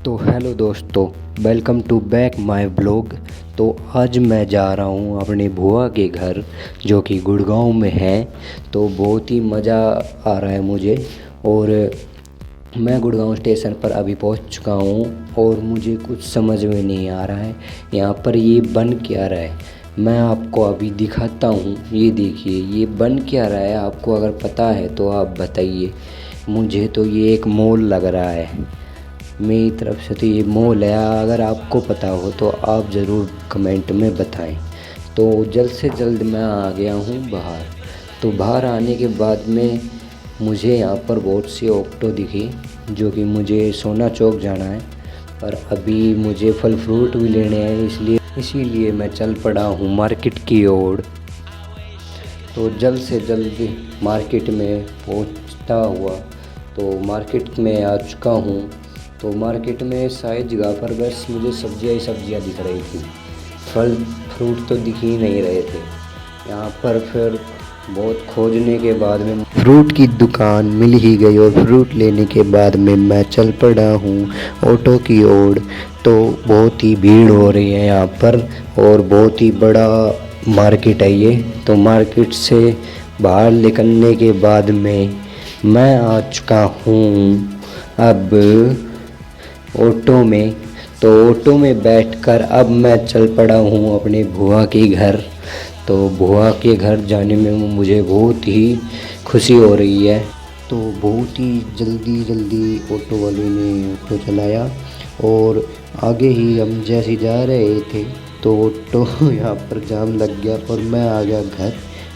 तो हेलो दोस्तों, welcome to back my blog. तो आज मैं जा रहा हूँ अपने बुआ के घर जो कि गुड़गांव में है। तो बहुत ही मज़ा आ रहा है मुझे। और मैं गुड़गांव स्टेशन पर अभी पहुँच चुका हूँ और मुझे कुछ समझ में नहीं आ रहा है यहाँ पर ये बन क्या रहा है। मैं आपको अभी दिखाता हूँ। ये देखिए, ये बन क्या रहा है, आपको अगर पता है तो आप बताइए। मुझे तो ये एक मॉल लग रहा है, मेरी तरफ से तो ये मॉल है। अगर आपको पता हो तो आप ज़रूर कमेंट में बताएं। तो जल्द से जल्द मैं आ गया हूँ बाहर। तो बाहर आने के बाद में मुझे यहाँ पर बहुत सी ऑटो दिखी जो कि मुझे सोना चौक जाना है। पर अभी मुझे फल फ्रूट भी लेने हैं, इसीलिए मैं चल पड़ा हूँ मार्केट की ओर। तो जल्द से जल्द मार्केट में पहुँचता हुआ तो मार्केट में आ चुका हूँ। तो मार्केट में शायद जगह पर बस मुझे सब्जियाँ ही सब्जियाँ दिख रही थी, फल फ्रूट तो दिख ही नहीं रहे थे यहाँ पर। फिर बहुत खोजने के बाद में फ्रूट की दुकान मिल ही गई और फ्रूट लेने के बाद में मैं चल पड़ा हूँ ऑटो की ओर। तो बहुत ही भीड़ हो रही है यहाँ पर और बहुत ही बड़ा मार्केट है ये। तो मार्केट से बाहर निकलने के बाद में मैं आ चुका हूँ अब ऑटो में। तो ऑटो में बैठकर अब मैं चल पड़ा हूँ अपने बुआ के घर। तो बुआ के घर जाने में मुझे बहुत ही खुशी हो रही है। तो बहुत ही जल्दी ऑटो वाले ने ऑटो चलाया और आगे ही हम जैसे जा रहे थे तो ऑटो यहाँ पर जाम लग गया और मैं आ गया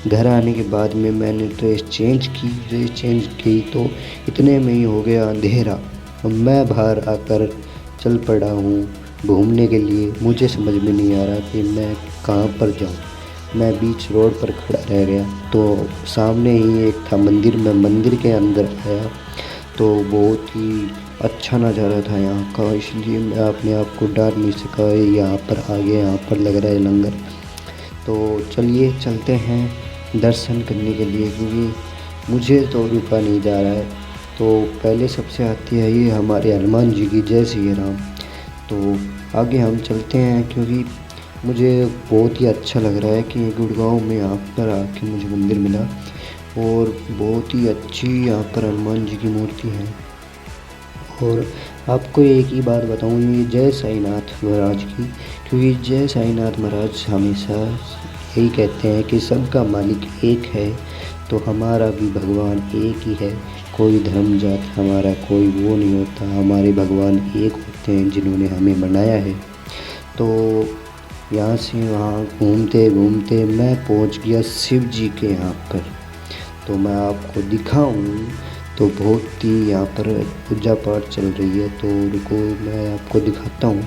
घर आने के बाद में मैंने ड्रेस चेंज की तो इतने में ही हो गया अंधेरा। मैं बाहर आकर चल पड़ा हूँ घूमने के लिए। मुझे समझ में नहीं आ रहा कि मैं कहाँ पर जाऊँ। मैं बीच रोड पर खड़ा रह गया। तो सामने ही एक था मंदिर, मैं मंदिर के अंदर आया तो बहुत ही अच्छा नज़ारा था यहाँ का, इसलिए मैं अपने आप को डांट नहीं सका। यहाँ पर आ गया, यहाँ पर लग रहा है लंगर। तो चलिए चलते हैं दर्शन करने के लिए, क्योंकि मुझे तो रुका नहीं जा रहा है। तो पहले सबसे आती है ये हमारे हनुमान जी की जय श्री राम। तो आगे हम चलते हैं क्योंकि मुझे बहुत ही अच्छा लग रहा है कि गुड़गांव में यहाँ पर आके मुझे मंदिर मिला और बहुत ही अच्छी यहाँ पर हनुमान जी की मूर्ति है। और आपको एक ही बात बताऊँ, ये जय साईनाथ महाराज की, क्योंकि जय साईनाथ महाराज हमेशा यही कहते हैं कि सबका मालिक एक है। तो हमारा भी भगवान एक ही है, कोई धर्म जात हमारा कोई वो नहीं होता। हमारे भगवान एक होते हैं जिन्होंने हमें बनाया है। तो यहाँ से वहाँ घूमते घूमते मैं पहुँच गया शिव जी के यहाँ पर। तो मैं आपको दिखाऊं तो बहुत ही यहाँ पर पूजा पाठ चल रही है। तो रुको मैं आपको दिखाता हूँ।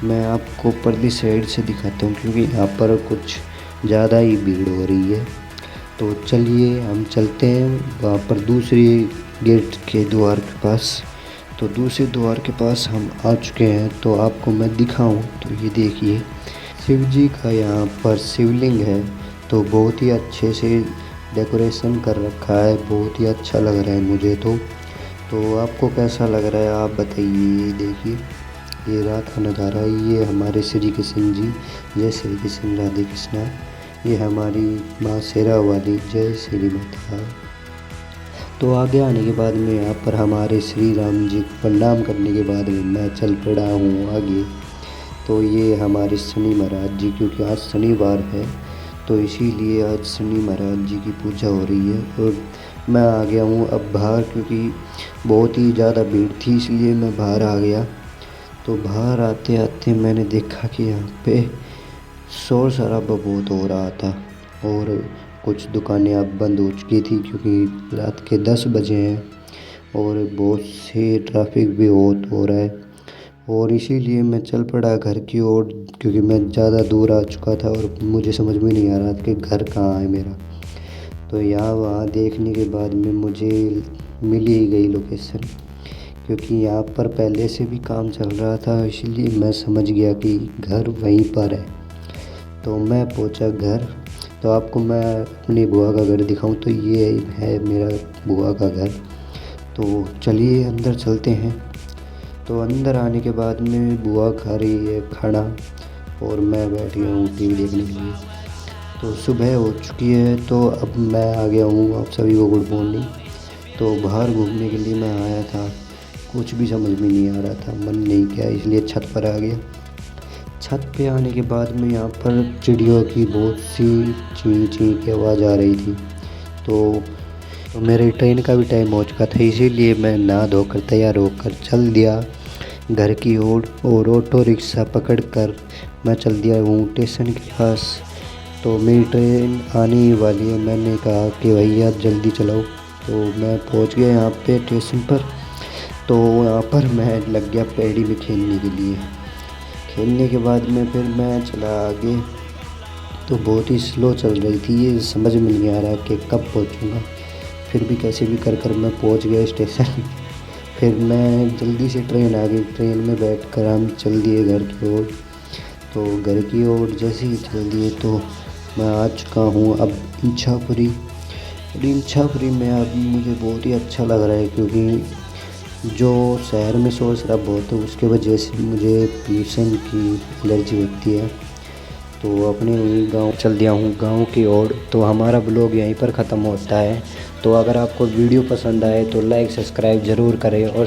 मैं आपको परली साइड से दिखाता हूँ क्योंकि यहाँ पर कुछ ज़्यादा ही भीड़ हो रही है। तो चलिए हम चलते हैं वहाँ पर दूसरी गेट के द्वार के पास। तो दूसरे द्वार के पास हम आ चुके हैं। तो आपको मैं दिखाऊं तो ये देखिए, शिव जी का यहाँ पर शिवलिंग है। तो बहुत ही अच्छे से डेकोरेशन कर रखा है, बहुत ही अच्छा लग रहा है मुझे तो आपको कैसा लग रहा है आप बताइए। ये देखिए, ये रात का नज़ारा है। ये हमारे श्री कृष्ण जी, जय श्री कृष्ण राधे कृष्णा। ये हमारी माँ शेरा वाली, जय श्री माता। तो आगे आने के बाद में यहाँ पर हमारे श्री राम जी को प्रणाम करने के बाद में मैं चल पड़ा हूँ आगे। तो ये हमारे शनि महाराज जी, क्योंकि आज शनिवार है तो इसीलिए आज शनि महाराज जी की पूजा हो रही है। और मैं आ गया हूँ अब बाहर, क्योंकि बहुत ही ज़्यादा भीड़ थी इसलिए मैं बाहर आ गया। तो बाहर आते आते मैंने देखा कि यहाँ पे शोर शराबा बहुत हो रहा था और कुछ दुकानें अब बंद हो चुकी थी क्योंकि रात के 10 बजे हैं और बहुत से ट्रैफिक भी बहुत हो रहा है। और इसीलिए मैं चल पड़ा घर की ओर, क्योंकि मैं ज़्यादा दूर आ चुका था और मुझे समझ में नहीं आ रहा था कि घर कहाँ है मेरा। तो यहाँ वहाँ देखने के बाद में मुझे मिल ही गई लोकेशन, क्योंकि यहाँ पर पहले से भी काम चल रहा था, इसीलिए मैं समझ गया कि घर वहीं पर है। तो मैं पहुँचा घर। तो आपको मैं अपनी बुआ का घर दिखाऊं तो ये है मेरा बुआ का घर। तो चलिए अंदर चलते हैं। तो अंदर आने के बाद में बुआ खा रही है खाना और मैं बैठ गया हूँ टीवी देखने के लिए। तो सुबह हो चुकी है, तो अब मैं आ गया हूँ। आप सभी को गुड मॉर्निंग। तो बाहर घूमने के लिए मैं आया था, कुछ भी समझ में नहीं आ रहा था, मन नहीं किया, इसलिए छत पर आ गया। छत पे आने के बाद में यहाँ पर चिड़ियों की बहुत सी चीं चीं की आवाज़ आ रही थी। तो मेरे ट्रेन का भी टाइम हो चुका था, इसीलिए मैं नहा धोकर तैयार होकर चल दिया घर की ओर और ऑटो रिक्शा पकड़कर मैं चल दिया हूँ स्टेशन के पास। तो मेरी ट्रेन आने ही वाली है। मैंने कहा कि भैया जल्दी चलाओ। तो मैं पहुँच गया यहाँ पे स्टेशन पर। तो यहाँ पर मैं लग गया पैडी में खेलने के लिए। खेलने के बाद में फिर मैं चला आगे। तो बहुत ही स्लो चल रही थी, ये समझ में नहीं आ रहा कि कब पहुँचूँगा। फिर भी कैसे भी कर मैं पहुँच गया स्टेशन। फिर मैं जल्दी से ट्रेन आ गई, ट्रेन में बैठकर हम चल दिए घर की ओर। तो घर की ओर जैसे ही चल दिए तो मैं आ चुका हूँ अब इच्छापुरी। और इच्छापुरी में अब मुझे बहुत ही अच्छा लग रहा है, क्योंकि जो शहर में शोर शराबा बहुत है उसके वजह से मुझे पोल्यूशन की एलर्जी होती है। तो अपने गांव चल दिया हूँ गांव की ओर। तो हमारा ब्लॉग यहीं पर ख़त्म होता है। तो अगर आपको वीडियो पसंद आए तो लाइक सब्सक्राइब ज़रूर करें और